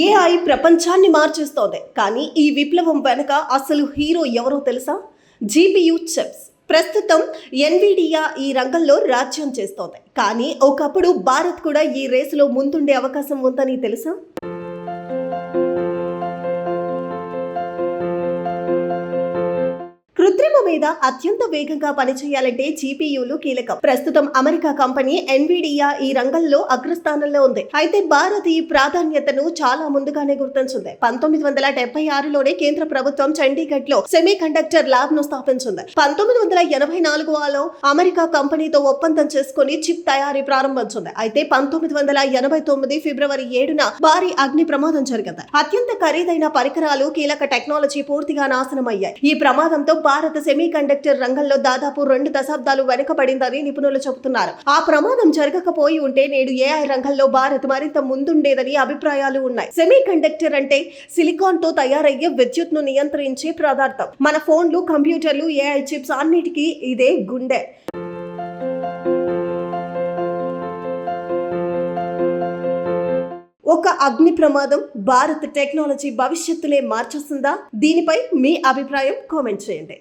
AI ప్రపంచాన్ని మార్చేస్తోంది. కానీ ఈ విప్లవం వెనక అసలు హీరో ఎవరో తెలుసా? GPU chips. ప్రస్తుతం ఎన్విడియా ఈ రంగంలో రాజ్యం చేస్తోంది. కానీ ఒకప్పుడు భారత్ కూడా ఈ రేసులో ముందుండే అవకాశం ఉందని తెలుసా? కృత్రిమ మీద అత్యంత వేగంగా పనిచేయాలంటే జీపీయూలు కీలకం. ప్రస్తుతం అమెరికా కంపెనీ ఎన్విడియా ఈ రంగంలో అగ్రస్థానంలో ఉంది. అయితే భారత్ ఈ ప్రాధాన్యతను చాలా ముందుగానే గుర్తించింది. 1976లోనే కేంద్ర ప్రభుత్వం చండీగఢ్ లో సెమీ కండక్టర్ ల్యాబ్ ను స్థాపించింది. 1984లో అమెరికా కంపెనీతో ఒప్పందం చేసుకుని చిప్ తయారీ ప్రారంభించింది. అయితే 1989 ఫిబ్రవరి 7న భారీ అగ్ని ప్రమాదం జరిగింది. అత్యంత ఖరీదైన పరికరాలు, కీలక టెక్నాలజీ పూర్తిగా నాశనమయ్యాయి. ఈ ప్రమాదంతో భారత సెమీ కండక్టర్ రంగంలో దాదాపు 2 దశాబ్దాలు వెనుకబడిందని నిపుణులు చెబుతున్నారు. ఆ ప్రమాదం జరగకపోయి ఉంటే నేడు ఏఐ రంగంలో భారత్ మరింత ముందుండేదని అభిప్రాయాలు ఉన్నాయి. సెమీ కండక్టర్ అంటే సిలికాన్ తో తయారయ్యే విద్యుత్ ను నియంత్రించే పదార్థం. మన ఫోన్లు, కంప్యూటర్లు, ఏఐ చిప్స్ అన్నిటికీ ఇదే గుండె. ఒక అగ్ని ప్రమాదం భారత్ టెక్నాలజీ భవిష్యత్తునే మార్చేస్తుందా? దీనిపై మీ అభిప్రాయం కామెంట్ చేయండి.